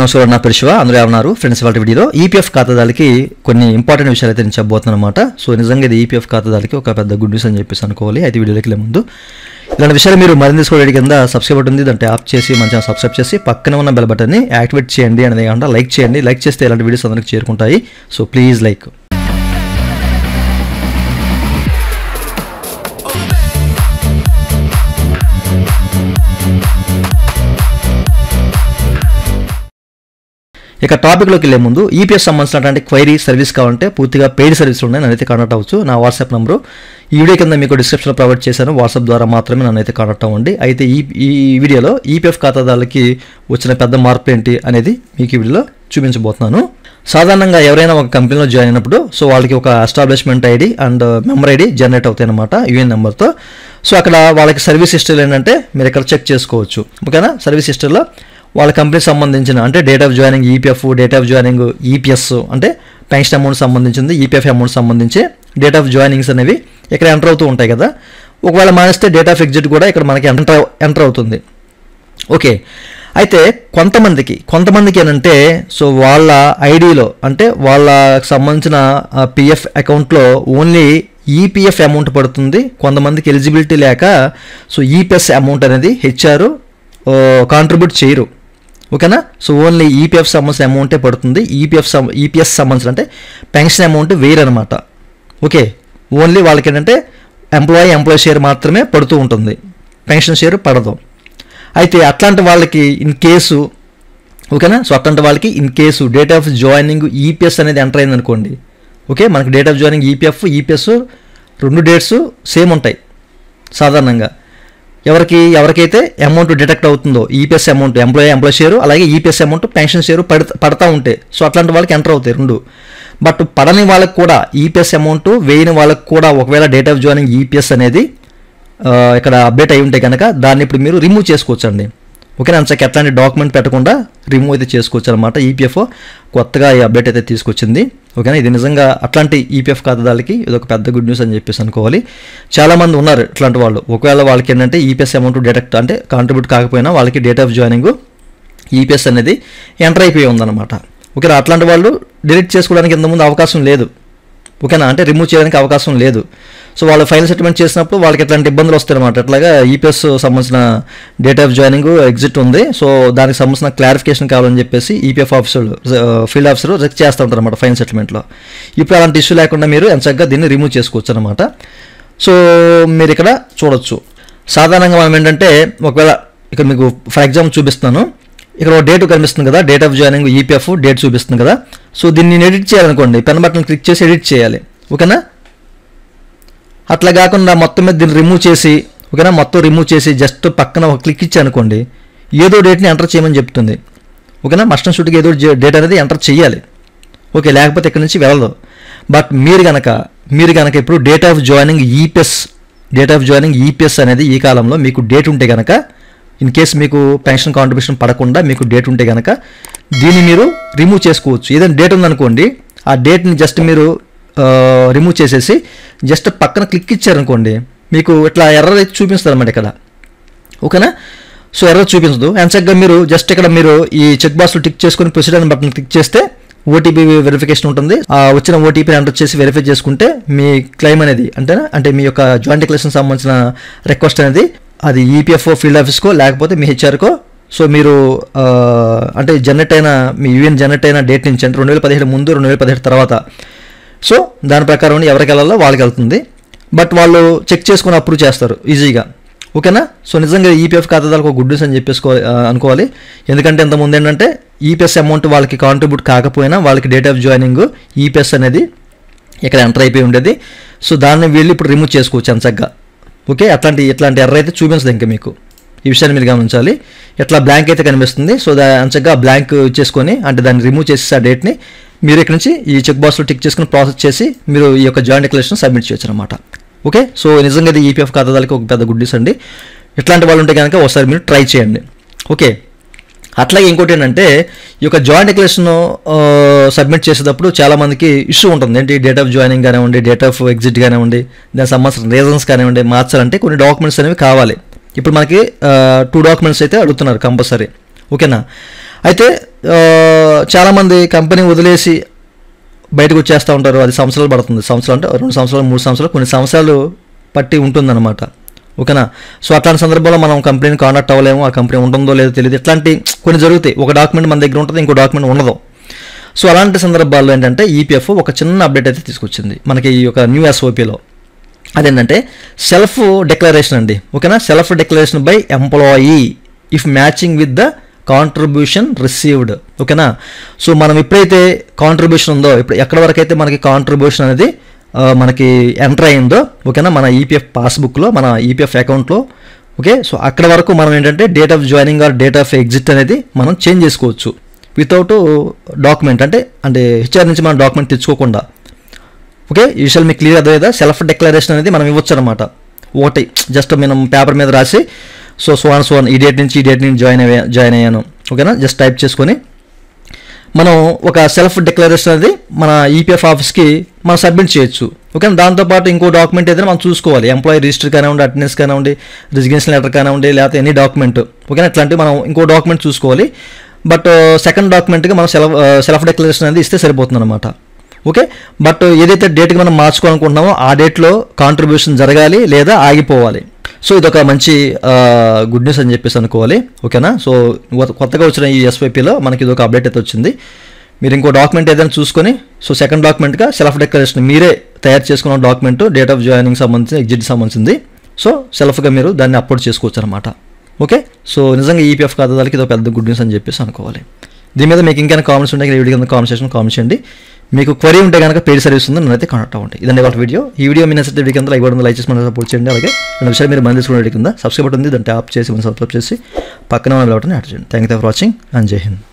నమస్కారం నా పేరు శివ అందరూ ఉన్నారు ఫ్రెండ్స్ వాళ్ళ వీడియోలో ఈపీఎఫ్ ఖాతాదారులకి కొన్ని ఇంపార్టెంట్ విషయాలు అయితే నేను చెప్పబోతున్నాను అన్నమాట. సో నిజంగా ఇది ఈపీఎఫ్ ఖాతాదారులకి ఒక పెద్ద గుడ్ న్యూస్ అని చెప్పేసి అనుకోవాలి. అయితే వీడియోలోకి వెళ్ళే ముందు ఇలాంటి విషయాలు మీరు మరింత తీసుకోవడానికి కింద సబ్స్క్రైబ్ బటన్ ఉంది, దాన్ని ట్యాప్ చేసి మంచిగా సబ్స్క్రైబ్ చేసి పక్కన ఉన్న బెల్ బటన్ని యాక్టివేట్ చేయండి అనేది కాకుండా లైక్ చేయండి. లైక్ చేస్తే ఇలాంటి వీడియోస్ అందరికి చేరుకుంటాయి. So please like. ఇక టాపిక్లోకి వెళ్ళే ముందు ఈపీఎఫ్ సంబంధించినటువంటి క్వైరీ సర్వీస్ కావాలంటే పూర్తిగా పెయిడ్ సర్వీస్లు ఉన్నాయి, నన్నైతే కాంటాక్ట్ అవ్వచ్చు. నా వాట్సాప్ నెంబరు ఈ వీడియో కింద మీకు డిస్క్రిప్షన్లో ప్రొవైడ్ చేశాను. వాట్సాప్ ద్వారా మాత్రమే నన్నైతే కాంటాక్ట్ అవ్వండి. అయితే ఈ వీడియోలో ఈపీఎఫ్ ఖాతాదారులకి వచ్చిన పెద్ద మార్పులు ఏంటి అనేది మీకు ఈ వీడియోలో చూపించబోతున్నాను. సాధారణంగా ఎవరైనా ఒక కంపెనీలో జాయిన్ అయినప్పుడు సో వాళ్ళకి ఒక establishment ID and member ID generate అవుతాయి అనమాట యూఎన్ నెంబర్తో. సో అక్కడ వాళ్ళకి సర్వీస్ హిస్టరీ ఏంటంటే మీరు ఇక్కడ చెక్ చేసుకోవచ్చు. ఓకేనా, సర్వీస్ హిస్టరీలో వాళ్ళ కంపెనీకి సంబంధించిన అంటే date of joining EPF, date of joining EPS అంటే పెన్షన్ అమౌంట్ సంబంధించింది, ఈపీఎఫ్ అమౌంట్ సంబంధించి డేట్ ఆఫ్ జాయినింగ్స్ అనేవి ఇక్కడ ఎంటర్ అవుతూ ఉంటాయి కదా. ఒకవేళ మానేస్తే డేట్ ఆఫ్ ఎగ్జిట్ కూడా ఇక్కడ మనకి ఎంటర్ అవుతుంది. ఓకే, అయితే కొంతమందికి ఏంటంటే సో వాళ్ళ ఐడిలో అంటే వాళ్ళకి సంబంధించిన పిఎఫ్ అకౌంట్లో ఓన్లీ ఈపీఎఫ్ అమౌంట్ పడుతుంది. కొంతమందికి ఎలిజిబిలిటీ లేక సో ఈపీఎస్ అమౌంట్ అనేది హెచ్ఆర్ కాంట్రిబ్యూట్ చేయరు. ఓకేనా, సో ఓన్లీ ఈపీఎఫ్ సంబంధించిన అమౌంటే పడుతుంది. ఈపీఎస్ సంబంధించిన అంటే పెన్షన్ అమౌంట్ వేరు అనమాట. ఓకే, ఓన్లీ వాళ్ళకి ఏంటంటే ఎంప్లాయీ షేర్ మాత్రమే పడుతూ ఉంటుంది, పెన్షన్ షేర్ పడదు. అయితే అట్లాంటి వాళ్ళకి ఇన్ కేసు ఓకేనా, సో అట్లాంటి వాళ్ళకి in case date of joining EPS అనేది ఎంటర్ అయింది అనుకోండి. ఓకే, మనకి డేట్ ఆఫ్ జాయినింగ్ ఈపీఎస్ రెండు డేట్స్ సేమ్ ఉంటాయి సాధారణంగా. ఎవరికైతే అమౌంట్ డిడక్ట్ అవుతుందో ఈపీఎస్ అమౌంట్ ఎంప్లాయీ షేరు అలాగే ఈపీఎస్ అమౌంట్ పెన్షన్ షేరు పడతా ఉంటాయి. సో అట్లాంటి వాళ్ళకి ఎంటర్ అవుతాయి రెండు. బట్ పడని వాళ్ళకి కూడా ఈపీఎస్ అమౌంట్ వేయని వాళ్ళకి కూడా ఒకవేళ డేట్ ఆఫ్ జాయినింగ్ ఈపీఎస్ అనేది ఇక్కడ అప్డేట్ అయి ఉంటే కనుక దాన్ని ఇప్పుడు మీరు రిమూవ్ చేసుకోవచ్చు అండి. ఓకేనా, అంతకి ఎట్లాంటి డాక్యుమెంట్ పెట్టకుండా రిమూవ్ అయితే చేసుకోవచ్చు అనమాట. ఈపీఎఫ్ కొత్తగా ఈ అప్డేట్ అయితే తీసుకొచ్చింది. ఓకేనా, ఇది నిజంగా అట్లాంటి ఈపీఎఫ్ ఖాతాదారులకి ఇది ఒక పెద్ద గుడ్ న్యూస్ అని చెప్పేసి అనుకోవాలి. చాలామంది ఉన్నారు ఇట్లాంటి వాళ్ళు. ఒకవేళ వాళ్ళకి ఏంటంటే ఈపీఎస్ అమౌంట్ డిడక్ట్ అంటే కాంట్రిబ్యూట్ కాకపోయినా వాళ్ళకి డేట్ ఆఫ్ జాయినింగ్ ఈపీఎస్ అనేది ఎంటర్ అయిపోయి ఉందన్నమాట. ఓకేనా, అట్లాంటి వాళ్ళు డిలీట్ చేసుకోవడానికి ఇంతకుముందు అవకాశం లేదు. ఓకేనా, అంటే రిమూవ్ చేయడానికి అవకాశం లేదు. సో వాళ్ళు ఫైనల్ సెటిల్మెంట్ చేసినప్పుడు వాళ్ళకి ఎట్లాంటి ఇబ్బందులు వస్తాయి అనమాట. అట్లాగా ఈపీఎస్ సంబంధించిన డేట్ ఆఫ్ జాయినింగ్ ఎగ్జిట్ ఉంది, సో దానికి సంబంధించిన క్లారిఫికేషన్ కావాలని చెప్పేసి ఈపీఎఫ్ ఆఫీసర్లు ఫీల్డ్ ఆఫీసర్ చెక్ చేస్తూ ఉంటారు అనమాట ఫైనల్ సెటిల్మెంట్లో. ఇప్పుడు అలాంటి ఇష్యూ లేకుండా మీరు ఎంచక్గా దీన్ని రిమూవ్ చేసుకోవచ్చు అనమాట. సో మీరు ఇక్కడ చూడొచ్చు. సాధారణంగా మనం ఏంటంటే ఒకవేళ ఇక్కడ మీకు ఫర్ ఎగ్జాంపుల్ చూపిస్తున్నాను. ఇక్కడ ఒక డేట్ కనిపిస్తుంది కదా, date of joining EPF date చూపిస్తుంది కదా. సో దీన్ని ఎడిట్ చేయాలనుకోండి, పెన్ బటన్ క్లిక్ చేసి ఎడిట్ చేయాలి. ఓకేనా, అట్లా కాకుండా మొత్తం మీద దీన్ని రిమూవ్ చేసి ఓకేనా మొత్తం రిమూవ్ చేసి జస్ట్ పక్కన ఒక క్లిక్ ఇచ్చానుకోండి, ఏదో డేట్ని ఎంటర్ చేయమని చెప్తుంది. ఓకేనా, మస్ట్ అండ్ షుడ్గా ఏదో డేట్ అనేది ఎంటర్ చేయాలి. ఓకే, లేకపోతే ఇక్కడ నుంచి వెళ్ళదు. బట్ మీరు కనుక ఇప్పుడు డేట్ ఆఫ్ జాయినింగ్ ఈపీఎస్ అనేది ఈ కాలంలో మీకు డేట్ ఉంటే కనుక ఇన్ కేస్ మీకు పెన్షన్ కాంట్రిబ్యూషన్ పడకుండా మీకు డేట్ ఉంటే కనుక దీన్ని మీరు రిమూవ్ చేసుకోవచ్చు. ఏదైనా డేట్ ఉందనుకోండి, ఆ డేట్ని జస్ట్ మీరు రిమూవ్ చేసేసి జస్ట్ పక్కన క్లిక్ ఇచ్చారనుకోండి, మీకు ఇట్లా ఎర్రర్ అయితే చూపిస్తుంది అనమాట ఇక్కడ. ఓకేనా, సో ఎర్రర్ చూపించదు. ఎంచక్గా మీరు జస్ట్ ఇక్కడ మీరు ఈ చెక్ బాక్స్లో టిక్ చేసుకుని ప్రొసీడర్ బటన్ క్లిక్ చేస్తే ఓటీపీ వెరిఫికేషన్ ఉంటుంది. ఆ వచ్చిన ఓటీపీని ఎంటర్ చేసి వెరిఫై చేసుకుంటే మీ క్లెయిమ్ అనేది అంటే మీ యొక్క జాయింట్ డిక్లరేషన్ సంబంధించిన రిక్వెస్ట్ అనేది అది ఈపీఎఫ్ఓ ఫీల్డ్ ఆఫీస్కో లేకపోతే మీ హెచ్ఆర్కో సో మీరు అంటే మీ యూఎన్ జనరేట్ అయిన డేట్ నుంచి అంటే 2017 ముందు 2017 తర్వాత సో దాని ప్రకారం ఎవరికి వెళ్ళాలో వాళ్ళకి వెళ్తుంది. బట్ వాళ్ళు చెక్ చేసుకుని అప్రూవ్ చేస్తారు ఈజీగా. ఓకేనా, సో నిజంగా ఈపీఎఫ్ ఖాతాదారులకు ఒక గుడ్ న్యూస్ అని అనుకోవాలి. ఎందుకంటే ఇంతకుముందు ఏంటంటే ఈపీఎస్ అమౌంట్ వాళ్ళకి కాంట్రిబ్యూట్ కాకపోయినా వాళ్ళకి డేట్ ఆఫ్ జాయినింగ్ ఈపీఎస్ అనేది ఇక్కడ ఎంటర్ అయిపోయి ఉండేది. సో దాన్ని వీళ్ళు ఇప్పుడు రిమూవ్ చేసుకోవచ్చు అంచగ్గా. ఓకే, ఇట్లాంటి ఎర్ర అయితే చూపించదు ఇంకా మీకు. ఈ విషయాన్ని మీరు గమనించాలి. ఇట్లా బ్లాంక్ అయితే కనిపిస్తుంది. సో అంచగ్గా బ్లాంక్ చేసుకొని అంటే దాన్ని రిమూవ్ చేసి ఆ డేట్ని మీరు ఇక్కడ నుంచి ఈ చెక్ బాక్స్లో టిక్ చేసుకుని ప్రాసెస్ చేసి మీరు ఈ యొక్క జాయింట్ డిక్లరేషన్ సబ్మిట్ చేయొచ్చు అనమాట. ఓకే, సో నిజంగా ఇది ఈపీఎఫ్ ఖాతాదారులకు ఒక పెద్ద గుడ్ న్యూస్ అండి. ఇట్లాంటి వాళ్ళు ఉంటే కనుక ఒకసారి మీరు ట్రై చేయండి. ఓకే, అట్లాగే ఇంకోటి ఏంటంటే ఈ యొక్క జాయింట్ డిక్లరేషన్ సబ్మిట్ చేసేటప్పుడు చాలామందికి ఇష్యూ ఉంటుంది. ఏంటి డేట్ ఆఫ్ జాయినింగ్ కానివ్వండి, డేట్ ఆఫ్ ఎగ్జిట్ కానివ్వండి, దానికి సంబంధించిన రీజన్స్ కానివ్వండి మార్చాలంటే కొన్ని డాక్యుమెంట్స్ అనేవి కావాలి. ఇప్పుడు మనకి 2 డాక్యుమెంట్స్ అయితే అడుగుతున్నారు కంపల్సరీ. ఓకేనా, అయితే చాలామంది కంపెనీ వదిలేసి బయటకు వచ్చేస్తూ ఉంటారు. అది సంవత్సరాలు పడుతుంది, సంవత్సరాలు అంటే 2 సంవత్సరాలు 3 సంవత్సరాలు కొన్ని సంవత్సరాలు పట్టి ఉంటుందన్నమాట. ఓకేనా. సో అట్లాంటి సందర్భంలో మనం కంపెనీని కాంటాక్ట్ అవ్వలేము, ఆ కంపెనీ ఉంటుందో లేదో తెలియదు, ఇట్లాంటి కొన్ని జరుగుతాయి. ఒక డాక్యుమెంట్ మన దగ్గర ఉంటుంది, ఇంకో డాక్యుమెంట్ ఉండదు. సో అలాంటి సందర్భాల్లో ఏంటంటే ఈపీఎఫ్ ఒక చిన్న అప్డేట్ అయితే తీసుకొచ్చింది మనకి ఈ యొక్క న్యూ ఎస్ఓపిలో. అదేంటంటే సెల్ఫ్ డిక్లరేషన్ అండి. ఓకేనా. Self declaration by employee if matching with the contribution received. ఓకేనా. సో మనం ఎప్పుడైతే కాంట్రిబ్యూషన్ ఉందో, ఇప్పుడు ఎక్కడి వరకు అయితే మనకి కాంట్రిబ్యూషన్ అనేది మనకి ఎంటర్ అయిందో, ఓకేనా, మన ఈపీఎఫ్ పాస్బుక్లో, మన ఈపీఎఫ్ అకౌంట్లో, ఓకే. సో అక్కడ వరకు మనం ఏంటంటే date of joining are date of exit అనేది మనం చేంజ్ చేసుకోవచ్చు వితౌట్ డాక్యుమెంట్, అంటే హెచ్ఆర్ నుంచి మనం డాక్యుమెంట్ తెచ్చుకోకుండా. ఓకే. యూజువల్ మీకు క్లియర్ అదే, సెల్ఫ్ డిక్లరేషన్ అనేది మనం ఇవ్వచ్చు అనమాట. ఒకటి జస్ట్ మనం పేపర్ మీద రాసి సో సోన్ ఈ డేట్ నుంచి ఈ డేట్ నుంచి జాయిన్ అయ్యాను, ఓకేనా, జస్ట్ టైప్ చేసుకొని మనం ఒక సెల్ఫ్ డిక్లరేషన్ అనేది మన ఈపీఎఫ్ ఆఫీస్కి మనం సబ్మిట్ చేయొచ్చు. ఓకేనా. దాంతోపాటు ఇంకో డాక్యుమెంట్ ఏదైనా మనం చూసుకోవాలి, ఎంప్లాయీ రిజిస్టర్ కానివ్వండి, అటెండెన్స్ కానివ్వండి, రిజిగ్నేషన్ లెటర్ కానివ్వండి, లేకపోతే ఎనీ డాక్యుమెంట్. ఓకేనా. ఇట్లాంటివి మనం ఇంకో డాక్యుమెంట్ చూసుకోవాలి. బట్ సెకండ్ డాక్యుమెంట్గా మనం సెల్ఫ్ డిక్లరేషన్ అనేది ఇస్తే సరిపోతుంది అనమాట. ఓకే. బట్ ఏదైతే డేట్కి మనం మార్చుకోవాలనుకుంటున్నామో ఆ డేట్లో కాంట్రిబ్యూషన్ జరగాలి లేదా ఆగిపోవాలి. సో ఇదొక మంచి గుడ్ న్యూస్ అని చెప్పేసి అనుకోవాలి. ఓకేనా. సో కొత్తగా వచ్చిన ఈ ఎస్వైపీలో మనకి ఇదొక అప్డేట్ అయితే వచ్చింది. మీరు ఇంకో డాక్యుమెంట్ ఏదైనా చూసుకొని సో సెకండ్ డాక్యుమెంట్గా సెల్ఫ్ డిక్లరేషన్ మీరే తయారు చేసుకున్న డాక్యుమెంట్ డేట్ ఆఫ్ జాయినింగ్ సంబంధించి ఎగ్జిట్ సంబంధించింది. సో సెల్ఫ్గా మీరు దాన్ని అప్లోడ్ చేసుకోవచ్చు అనమాట. ఓకే. సో నిజంగా ఈపీఎఫ్ ఖాతాదారులకి ఇదో పెద్ద గుడ్ న్యూస్ అని చెప్పేసి అనుకోవాలి. దీని మీద మీకు ఇంకైనా కామెంట్స్ ఉంటే ఈ వీడియో కింద కామెంట్ సెక్షన్ కామెంట్ చేయండి. మీకు క్వరీ ఉంటే కనుక పెయిడ్ సర్వీస్ ఉంది, నన్నైతే కాంటాక్ట్ అవ్వండి. ఇదండి వాళ్ళ వీడియో. ఈ వీడియో మీ నచ్చితే వీడియో కింద లైక్ చేసి మనం సపోర్ట్ చేయండి. అలాగే రెండు విషయాలు మీరు మన తీసుకునే వీడియో కింద సబ్స్క్రైబ్ ఉంది, దాన్ని ట్యాప్ చేసి మనం సబ్స్క్రైబ్ చేసి పక్కన ఉన్న బెల్ బటన్ యాడ్ చేయండి. Thank you for watching and జై హింద్.